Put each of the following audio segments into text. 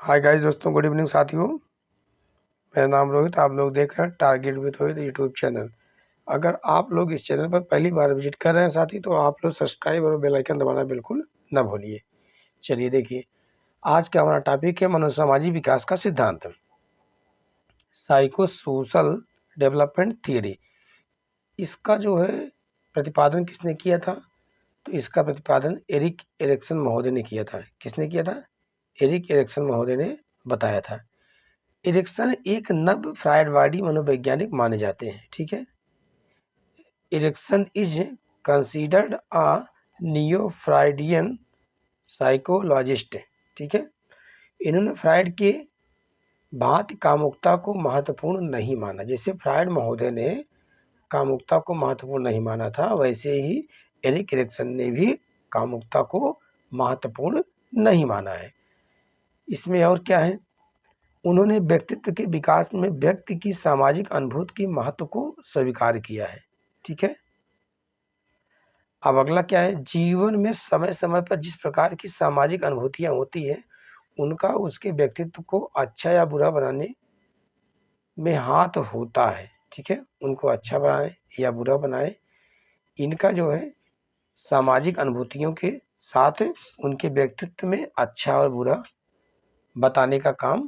Hi guys दोस्तों, good evening साथियों। मेरा नाम रोहित, आप लोग देख रहे हैं target with Rohit YouTube channel. अगर आप लोग इस चैनल पर पहली बार विजिट कर रहे हैं साथी, तो आप लोग सब्सक्राइब और बेल आइकन दबाना बिल्कुल न भूलिए। चलिए देखिए, आज का हमारा टॉपिक है मनोसामाजिक विकास का सिद्धांत, साइको सोशल डेवलपमेंट थियरी। इसका जो है प्रतिपादन किसने किया था? तो इसका प्रतिपादन एरिक एरिक्सन महोदय ने किया था। किसने किया था? एरिक एरिक्सन महोदय ने बताया था। एरिक्सन एक नव फ्रायडवादी मनोवैज्ञानिक माने जाते हैं। ठीक है, Erikson is considered a neo Freudian psychologist. ठीक है, इन्होंने फ्रायड के भांति कामुकता को महत्वपूर्ण नहीं माना। जैसे फ्रायड महोदय ने कामुकता को महत्वपूर्ण नहीं माना था, वैसे ही एरिक एरिक्सन ने भी कामुकता को महत्वपूर्ण नहीं माना है। इसमें और क्या है, उन्होंने व्यक्तित्व के विकास में व्यक्ति की सामाजिक अनुभूति की महत्व को स्वीकार किया है। ठीक है, अब अगला क्या है, जीवन में समय समय पर जिस प्रकार की सामाजिक अनुभूतियां होती है, उनका उसके व्यक्तित्व को अच्छा या बुरा बनाने में हाथ होता है। ठीक है, उनको अच्छा बनाए या बुरा बनाए, इनका जो है सामाजिक अनुभूतियों के साथ उनके व्यक्तित्व में अच्छा और बुरा बताने का काम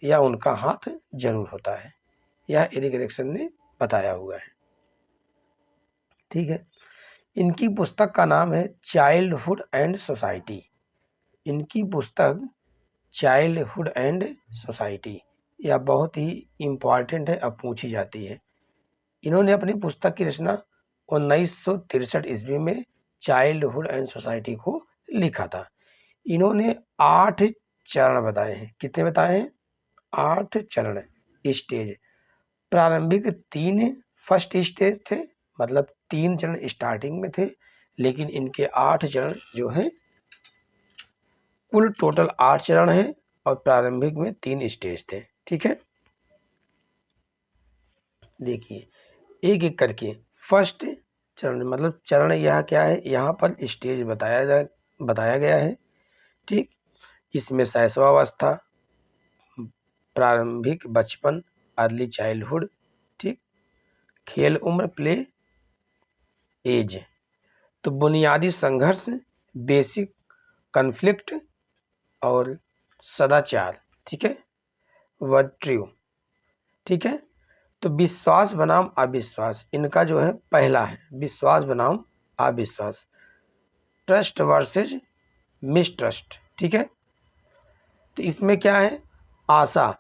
या उनका हाथ जरूर होता है। यह एरिक एरिक्सन ने बताया हुआ है। ठीक है, इनकी पुस्तक का नाम है चाइल्डहुड एंड सोसाइटी। इनकी पुस्तक चाइल्डहुड एंड सोसाइटी यह बहुत ही इम्पॉर्टेंट है, अब पूछी जाती है। इन्होंने अपनी पुस्तक की रचना 1963 ईस्वी में चाइल्डहुड एंड सोसाइटी को लिखा था। इन्होंने 8 चरण बताए हैं। कितने बताए हैं? 8 चरण, स्टेज। प्रारंभिक 3 फर्स्ट स्टेज थे, मतलब 3 चरण स्टार्टिंग में थे, लेकिन इनके 8 चरण जो है, कुल टोटल 8 चरण हैं और प्रारंभिक में 3 स्टेज थे। ठीक है, देखिए एक एक करके। फर्स्ट चरण मतलब चरण यह क्या है, यहाँ पर स्टेज बताया गया है। ठीक, इसमें शैशवावस्था, प्रारंभिक बचपन, अर्ली चाइल्डहुड, ठीक, खेल उम्र, प्ले एज, तो बुनियादी संघर्ष, बेसिक कन्फ्लिक्ट और सदाचार। ठीक है, वर्ट्यू। ठीक है, तो विश्वास बनाम अविश्वास इनका जो है पहला है, विश्वास बनाम अविश्वास, ट्रस्ट वर्सेज मिसट्रस्ट। ठीक है, तो इसमें क्या है, आशा।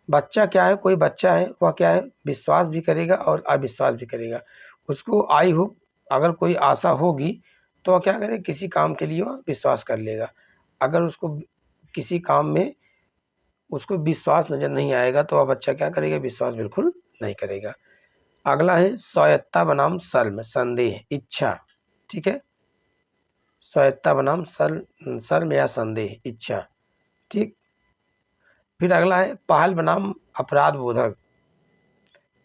बच्चा क्या है, कोई बच्चा है वह क्या है, विश्वास भी करेगा और अविश्वास भी करेगा। उसको आई होप, अगर कोई आशा होगी तो वह क्या करेगा, किसी काम के लिए वह विश्वास कर लेगा। अगर उसको किसी काम में उसको विश्वास नजर नहीं आएगा तो वह बच्चा क्या करेगा, विश्वास बिल्कुल नहीं करेगा। अगला है स्वायत्ता बनाम शर्म, संदेह, इच्छा। ठीक है, स्वायत्ता बनाम शर्म या संदेह, इच्छा। ठीक, फिर अगला है पहल बनाम अपराध बोधक।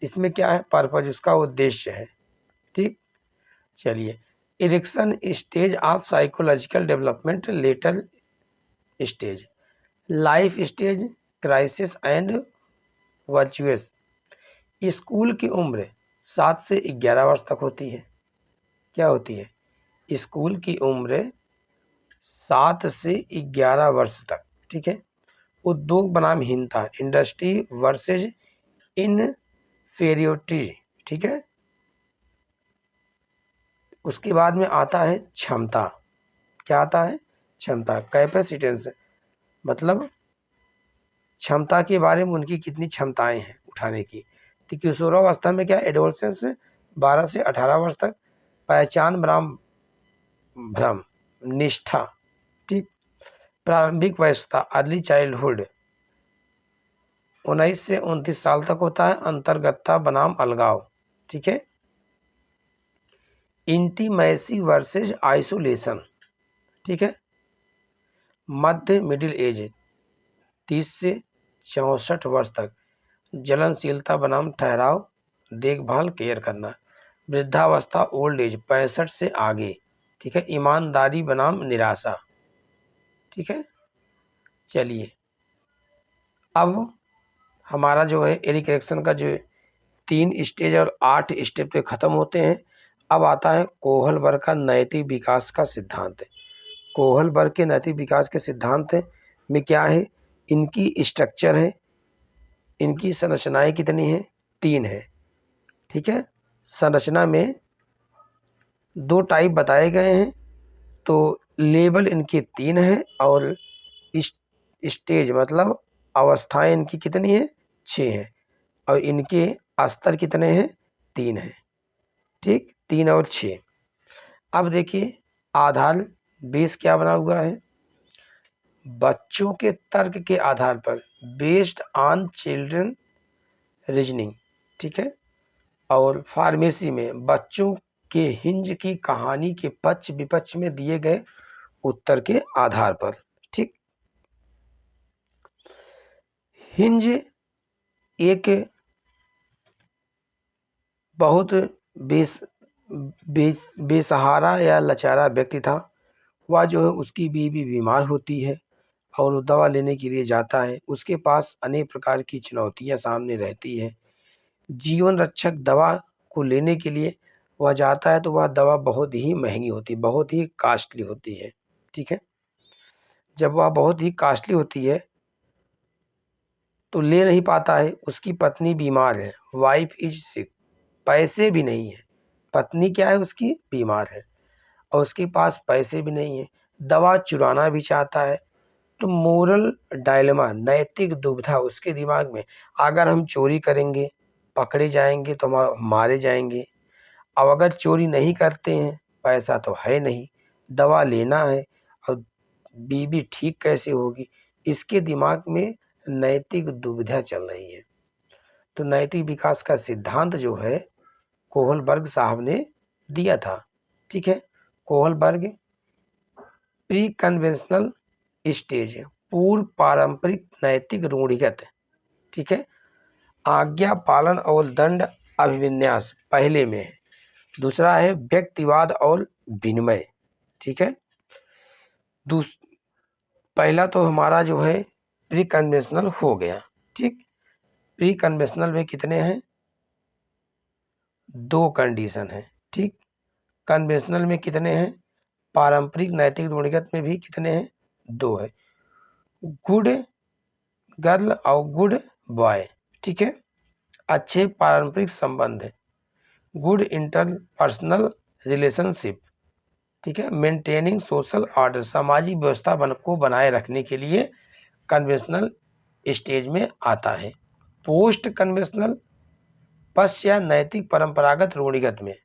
इसमें क्या है, पर्पज, उसका उद्देश्य है। ठीक, चलिए, erection stage of psychological development, later stage, life stage, crisis and virtuous. School की उम्र 7 से 11 वर्ष तक होती है। क्या होती है? स्कूल की उम्र 7 से 11 वर्ष तक। ठीक है, उद्योग बनाम हीनता, इंडस्ट्री वर्सेज इनफेरियोरिटी। ठीक है, उसके बाद में आता है क्षमता। क्या आता है? क्षमता, कैपेसिटेंस, मतलब क्षमता के बारे में उनकी कितनी क्षमताएं हैं उठाने की। तो किशोरावस्था में क्या, एडोलसेंस 12 से 18 वर्ष तक, पहचान बनाम भ्रम, निष्ठा। ठीक, प्रारंभिक वयस्कता, अर्ली चाइल्डहुड 19 से 29 साल तक होता है, अंतर्गतता बनाम अलगाव। ठीक है, इंटीमेसी वर्सेज आइसोलेशन। ठीक है, मध्य मिडिल एज 30 से 64 वर्ष तक, जलनशीलता बनाम ठहराव, देखभाल, केयर करना। वृद्धावस्था, ओल्ड एज 65 से आगे। ठीक है, ईमानदारी बनाम निराशा। ठीक है, चलिए अब हमारा जो है एरिक एरिक्सन का जो 3 स्टेज और 8 स्टेप पे खत्म होते हैं। अब आता है कोहलबर्ग का नैतिक विकास का सिद्धांत। कोहलबर्ग के नैतिक विकास के सिद्धांत में क्या है, इनकी स्ट्रक्चर है, इनकी संरचनाएं कितनी है, 3 है। ठीक है, संरचना में 2 टाइप बताए गए हैं, तो लेवल इनके 3 है और स्टेज मतलब अवस्थाएं इनकी कितनी है, 6 है और इनके स्तर कितने हैं, 3 है। ठीक, 3 और 6। अब देखिए आधार बेस क्या बना हुआ है, बच्चों के तर्क के आधार पर, बेस्ड ऑन चिल्ड्रन रीजनिंग। ठीक है, और फार्मेसी में बच्चों के हिंज की कहानी के पक्ष विपक्ष में दिए गए उत्तर के आधार पर। ठीक, हिंज एक बहुत बेसहारा या लाचारा व्यक्ति था। वह जो है उसकी बीवी बीमार होती है और वो दवा लेने के लिए जाता है। उसके पास अनेक प्रकार की चुनौतियां सामने रहती है। जीवन रक्षक दवा को लेने के लिए वह जाता है तो वह दवा बहुत ही महंगी होती है, बहुत ही कास्टली होती है। ठीक है, जब वह बहुत ही कास्टली होती है तो ले नहीं पाता है। उसकी पत्नी बीमार है, वाइफ इज सिक, पैसे भी नहीं है। पत्नी क्या है उसकी, बीमार है और उसके पास पैसे भी नहीं है। दवा चुराना भी चाहता है। तो मोरल डायलेमा, नैतिक दुविधा उसके दिमाग में, अगर हम चोरी करेंगे पकड़े जाएंगे तो हम मारे जाएंगे, अब अगर चोरी नहीं करते हैं पैसा तो है नहीं, दवा लेना है और बीबी ठीक कैसे होगी, इसके दिमाग में नैतिक दुविधा चल रही है। तो नैतिक विकास का सिद्धांत जो है कोहलबर्ग साहब ने दिया था। ठीक है, कोहलबर्ग प्री कन्वेंशनल स्टेज, पूर्व पारंपरिक नैतिक रूढ़िगत। ठीक है, आज्ञा पालन और दंड अभिविन्यास पहले में है। दूसरा है व्यक्तिवाद और विनिमय। ठीक है, पहला तो हमारा जो है प्री कन्वेंशनल हो गया। ठीक, प्री कन्वेंशनल में कितने हैं, 2 कंडीशन है। ठीक, कन्वेंशनल में कितने हैं, पारंपरिक नैतिक रूढ़िगत में भी कितने हैं, 2 है, गुड गर्ल और गुड बॉय। ठीक है, अच्छे पारंपरिक संबंध है, गुड इंटरपर्सनल रिलेशनशिप। ठीक है, मेंटेनिंग सोशल ऑर्डर, सामाजिक व्यवस्था को बनाए रखने के लिए कन्वेंशनल स्टेज में आता है। पोस्ट कन्वेंशनल पश्चात नैतिक परंपरागत रूढ़िगत में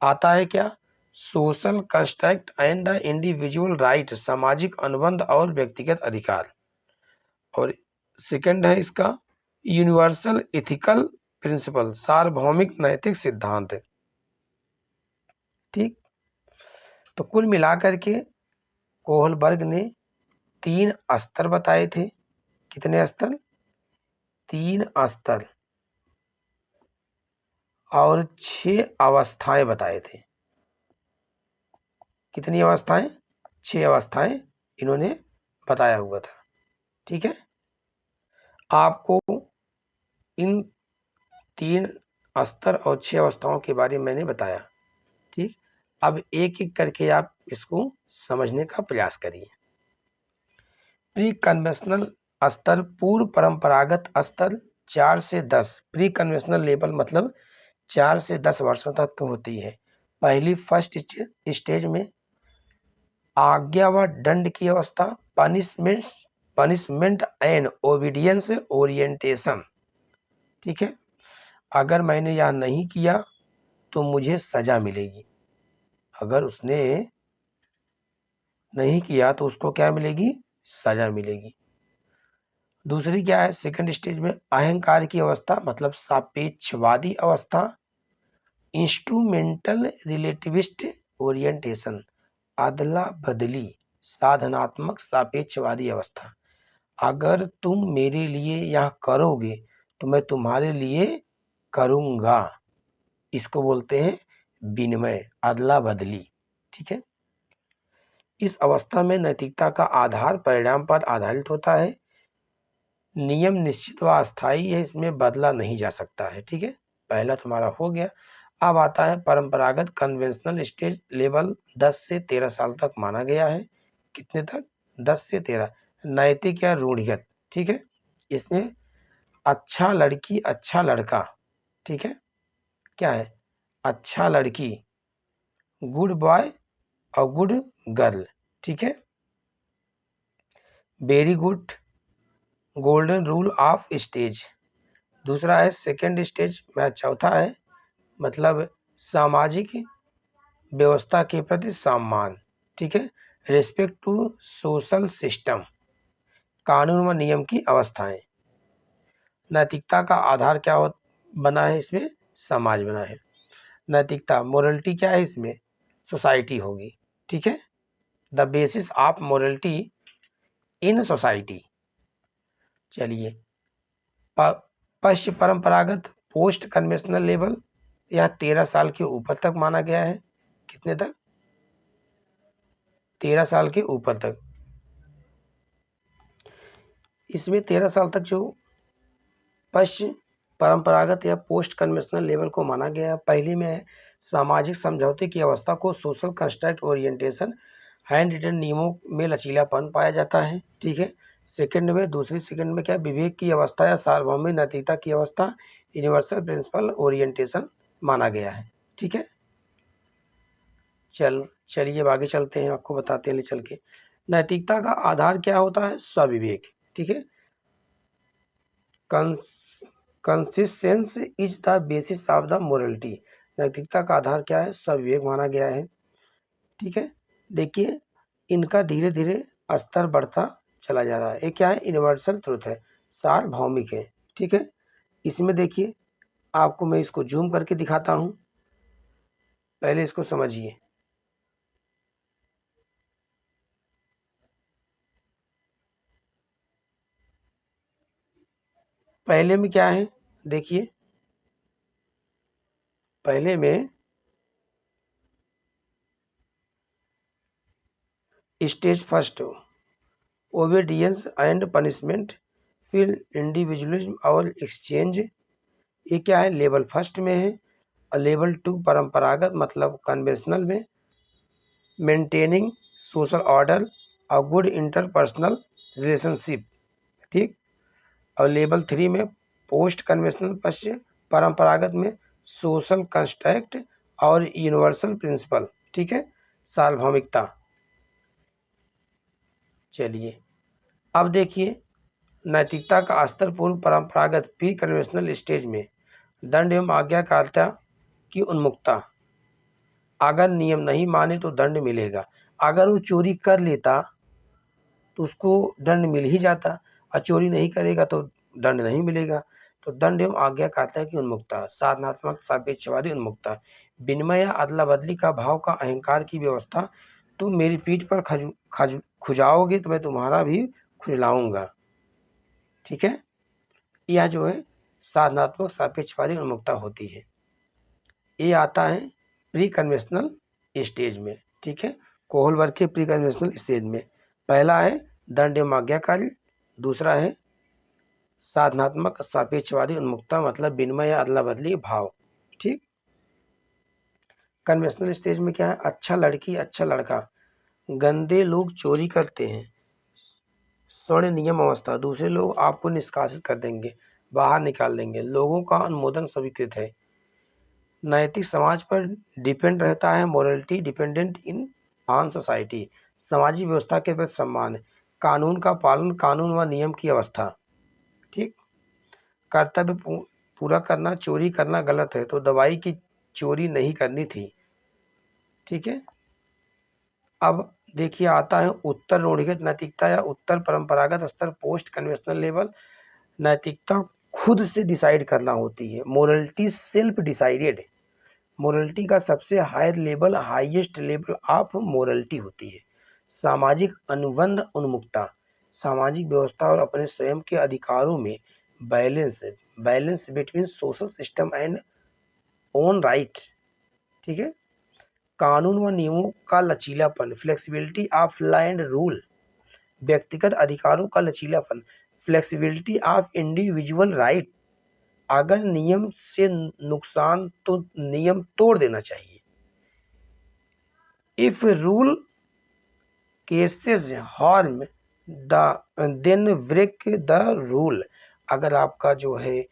आता है क्या, social construct and individual right, सामाजिक अनुबंध और व्यक्तिगत अधिकार। और सेकंड है इसका यूनिवर्सल एथिकल प्रिंसिपल, सार्वभौमिक नैतिक सिद्धांत। ठीक, तो कुल मिलाकर के कोहलबर्ग ने 3 स्तर बताए थे। कितने स्तर, 3 स्तर और 6 अवस्थाएं बताए थे। कितनी अवस्थाएं, 6 अवस्थाएं इन्होंने बताया हुआ था। ठीक है, आपको इन 3 स्तर और 6 अवस्थाओं के बारे में मैंने बताया। ठीक, अब एक एक करके आप इसको समझने का प्रयास करिए। प्री कन्वेंशनल स्तर, पूर्व परंपरागत स्तर 4 से 10, प्री कन्वेंशनल लेवल मतलब 4 से 10 वर्षों तक होती है। पहली फर्स्ट स्टेज में आज्ञा व दंड की अवस्था, पनिशमेंट एंड ओबीडियंस ओरिएंटेशन। ठीक है, अगर मैंने यह नहीं किया तो मुझे सजा मिलेगी, अगर उसने नहीं किया तो उसको क्या मिलेगी, सजा मिलेगी। दूसरी क्या है, सेकंड स्टेज में अहंकार की अवस्था मतलब सापेक्षवादी अवस्था, इंस्ट्रूमेंटल रिलेटिविस्ट ओरिएंटेशन, अदला बदली साधनात्मक सापेक्षवादी अवस्था, अगर तुम मेरे लिए यह करोगे तो मैं तुम्हारे लिए करूंगा, इसको बोलते हैं विनिमय, अदला बदली। ठीक है, इस अवस्था में नैतिकता का आधार परिणाम पर आधारित होता है। नियम निश्चित व अस्थायी है, इसमें बदला नहीं जा सकता है। ठीक है, पहला तुम्हारा हो गया। अब आता है परंपरागत कन्वेंशनल स्टेज लेवल 10 से 13 साल तक माना गया है। कितने तक? 10 से 13। नैतिक या रूढ़िगत। ठीक है, इसमें अच्छा लड़की अच्छा लड़का, ठीक है, क्या है? अच्छा लड़की, गुड बॉय और गुड गर्ल, ठीक है। Very good, golden rule of stage. दूसरा है सेकंड स्टेज में, चौथा है मतलब सामाजिक व्यवस्था के प्रति सम्मान, ठीक है। रिस्पेक्ट टू सोशल सिस्टम, कानून व नियम की अवस्थाएं। नैतिकता का आधार क्या बना है इसमें? समाज बना है। नैतिकता, मोरलिटी क्या है इसमें? सोसाइटी होगी, ठीक है। The basis of morality in society. चलिए, पश्चिम परंपरागत पोस्ट कन्वेंशनल लेवल, यह 13 साल के ऊपर तक माना गया है। कितने तक? 13 साल के ऊपर तक। इसमें 13 साल तक जो पश्चिम परंपरागत या पोस्ट कन्वेंशनल लेवल को माना गया है। पहली में है सामाजिक समझौते की अवस्था को social construct orientation, hand written नियमों में लचीलापन पाया जाता है, ठीक है। सेकंड में, दूसरी सेकंड में क्या? विवेक की अवस्था या सार्वभौमिक नैतिकता की अवस्था, यूनिवर्सल प्रिंसिपल ओरिएंटेशन माना गया है, ठीक है। चलिए अब आगे चलते हैं, आपको बताते हैं ले चल के। नैतिकता का आधार क्या होता है? स्वविवेक, ठीक है। Consistence is the basis of the morality. नैतिकता का आधार क्या है? स्वविवेक माना गया है, ठीक है। देखिए, इनका धीरे धीरे स्तर बढ़ता चला जा रहा है। ये क्या है? यूनिवर्सल ट्रुथ है, सार्वभौमिक है, ठीक है। इसमें देखिए, आपको मैं इसको जूम करके दिखाता हूँ, पहले इसको समझिए। पहले में क्या है? देखिए, पहले में stage first, obedience and punishment, फिर इंडिविजुअलिज्म और एक्सचेंज। ये क्या है? लेवल फर्स्ट में है। और लेवल 2 परंपरागत मतलब कन्वेंशनल में, मेंटेनिंग सोशल ऑर्डर और गुड इंटरपर्सनल रिलेशनशिप, ठीक। और लेवल 3 में पोस्ट कन्वेंशनल पश्चिम परंपरागत में सोशल कंस्ट्रक्ट और यूनिवर्सल प्रिंसिपल, ठीक है, सार्वभौमिकता। चलिए, अब देखिए, नैतिकता का स्तर पूर्व परंपरागत प्री कन्वेंशनल स्टेज में दंड एवं आज्ञाकारिता की उन्मुक्ता। अगर नियम नहीं माने तो दंड मिलेगा। अगर वो चोरी कर लेता तो उसको दंड मिल ही जाता, और चोरी नहीं करेगा तो दंड नहीं मिलेगा। तो दंड एवं आज्ञाकारिता की उन्मुक्ता, साधनात्मक सापेक्षवादी उन्मुक्ता, विनिमय या अदला बदली का भाव का अहंकार की व्यवस्था। तुम मेरी पीठ पर खुजाओगे तो मैं तुम्हारा भी खुजलाऊंगा, ठीक है। यह जो है साधनात्मक सापेक्षवादी उन्मुक्ता होती है। ये आता है प्री कन्वेंशनल स्टेज में, ठीक है। कोहलबर्ग के प्री कन्वेंशनल स्टेज में पहला है दंड एवं आज्ञाकारी, दूसरा है साधनात्मक सापेक्षवादी उन्मुक्ता मतलब विनिमय या अदला बदली भाव, ठीक। कन्वेंशनल स्टेज में क्या है? अच्छा लड़की अच्छा लड़का, गंदे लोग चोरी करते हैं, स्वर्ण नियम अवस्था, दूसरे लोग आपको निष्कासित कर देंगे, बाहर निकाल देंगे, लोगों का अनुमोदन स्वीकृत है। नैतिक समाज पर डिपेंड रहता है, morality dependent in on society, सामाजिक व्यवस्था के प्रति सम्मान, कानून का पालन, कानून व नियम की अवस्था, ठीक। कर्तव्य पूरा करना, चोरी करना गलत है तो दवाई की चोरी नहीं करनी थी, ठीक है। अब देखिए, आता है उत्तर रूढ़िगत नैतिकता या उत्तर परंपरागत स्तर पोस्ट कन्वेंशनल लेवल। नैतिकता खुद से डिसाइड करना होती है, मोरलिटी सेल्फ डिसाइडेड। मोरलिटी का सबसे higher level, highest level of morality होती है। सामाजिक अनुबंध उन्मुक्ता, सामाजिक व्यवस्था और अपने स्वयं के अधिकारों में balance, balance between social system and own rights, ठीक है। कानून व नियमों का लचीलापन, flexibility of law and rule, व्यक्तिगत अधिकारों का लचीलापन, फ्लेक्सिबिलिटी ऑफ इंडिविजुअल राइट, अगर नियम से नुकसान तो नियम तोड़ देना चाहिए। If rule causes harm then break the rule, अगर आपका जो है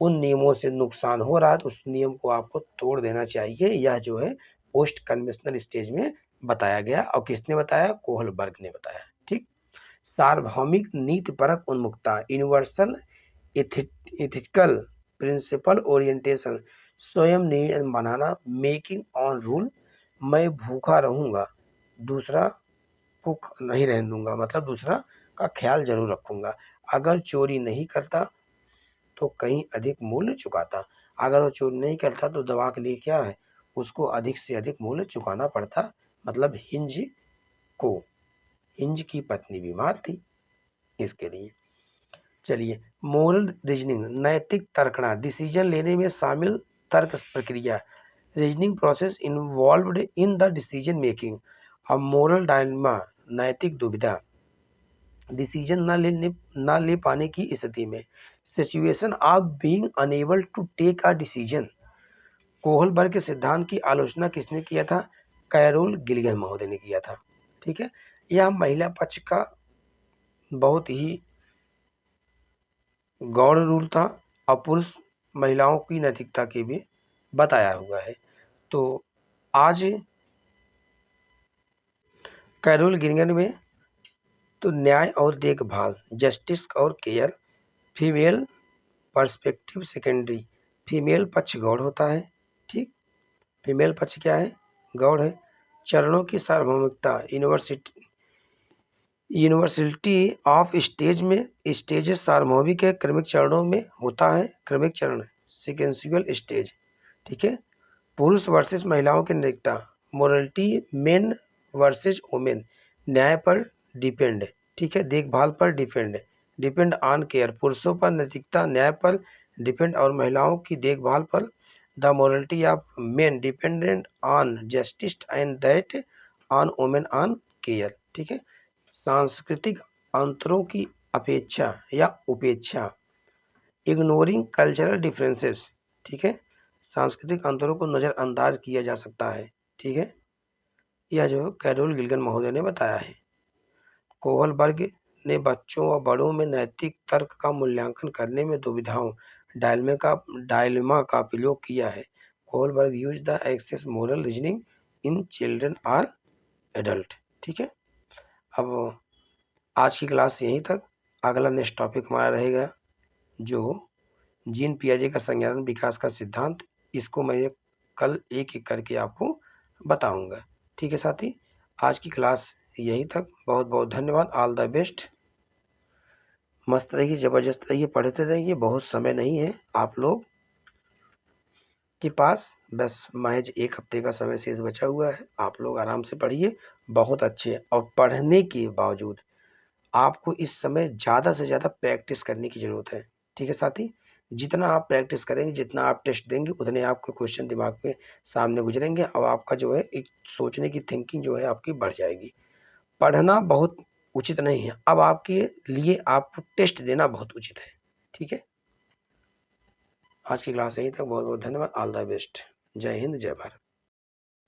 उन नियमों से नुकसान हो रहा है तो उस नियम को आपको तोड़ देना चाहिए। यह जो है पोस्ट कन्वेंशनल स्टेज में बताया गया, और किसने बताया? कोहलबर्ग ने बताया। ठीक। सार्वभौमिक नीतिपरक उन्मुखता, यूनिवर्सल एथिकल प्रिंसिपल ओरिएंटेशन, स्वयं नियम बनाना, मेकिंग ऑन रूल, मैं भूखा रहूंगा दूसरा को नहीं रहने दूंगा, मतलब दूसरा का ख्याल जरूर रखूंगा, अगर चोरी नहीं करता तो कहीं अधिक मूल्य चुकाता, अगर वो चोरी नहीं करता तो दवा के लिए क्या है, उसको अधिक से अधिक मूल्य चुकाना पड़ता। मतलब हिंज की पत्नी बीमार थी, इसके लिए। चलिए, मोरल रीजनिंग, नैतिक तर्कना, डिसीजन लेने में शामिल तर्क प्रक्रिया, reasoning process involved in the decision making. अब मोरल डायलेमा, नैतिक दुविधा, डिसीजन न ले पाने की स्थिति में, situation of being unable to take a decision. Kohlberg के सिद्धांत की आलोचना किसने किया था? कैरोल गिलिगन महोदय ने किया था। ठीक है, यह महिला पक्ष का बहुत ही गौण रूल था, और पुरुष महिलाओं की नैतिकता के भी बताया हुआ है। तो आज कैरोल गिलिगन में तो न्याय और देखभाल, जस्टिस और care, female perspective secondary, female पक्ष गौड़ होता है। ठीक, फीमेल पक्ष क्या है? गौड़ है। चरणों की सार्वभौमिकता, यूनिवर्सलिटी ऑफ स्टेज में, स्टेजेस सार्वभौमिक है, क्रमिक चरणों में होता है, क्रमिक चरण सिक्वेंशियल स्टेज। ठीक है, पुरुष वर्सेस महिलाओं की नैतिकता, मोरलिटी मेन वर्सेस वुमेन, न्याय पर डिपेंड, ठीक है, देखभाल पर डिपेंड ऑन केयर, पुरुषों पर नैतिकता न्याय पर डिपेंड और महिलाओं की देखभाल पर, the morality of main dependent on justice and that on women on care. ठीक है, सांस्कृतिक अंतरों की अपेक्षा या उपेक्षा, इग्नोरिंग कल्चरल डिफरेंसेस। ठीक है, सांस्कृतिक अंतरों को नज़रअंदाज किया जा सकता है। ठीक है, यह जो कैरोल गिलिगन महोदय ने बताया है। कोहलबर्ग ने बच्चों व बड़ों में नैतिक तर्क का मूल्यांकन करने में दुविधाओं डायलेमा का प्रयोग किया है। Kohlberg use the access moral reasoning in children or adult. ठीक है, अब आज की क्लास यहीं तक। अगला नेक्स्ट टॉपिक हमारा रहेगा जो जीन पियाजे का संज्ञान विकास का सिद्धांत, इसको मैं कल एक एक करके आपको बताऊंगा। ठीक है साथी, आज की क्लास यहीं तक। बहुत बहुत धन्यवाद। All the best. मस्त रहिए, ज़बरदस्त रहिए, पढ़ते रहिए। बहुत समय नहीं है आप लोग के पास, बस महज एक हफ्ते का समय शेष बचा हुआ है। आप लोग आराम से पढ़िए, बहुत अच्छे। और पढ़ने के बावजूद आपको इस समय ज़्यादा से ज़्यादा प्रैक्टिस करने की ज़रूरत है। ठीक है साथी, जितना आप प्रैक्टिस करेंगे, जितना आप टेस्ट देंगे, उतने आपके क्वेश्चन दिमाग में सामने गुजरेंगे और आपका जो है एक सोचने की थिंकिंग जो है आपकी बढ़ जाएगी। पढ़ना बहुत उचित नहीं है, अब आपके लिए आपको टेस्ट देना बहुत उचित है। ठीक है, आज की क्लास यहीं तक। बहुत बहुत धन्यवाद। All the best. जय हिंद, जय भारत।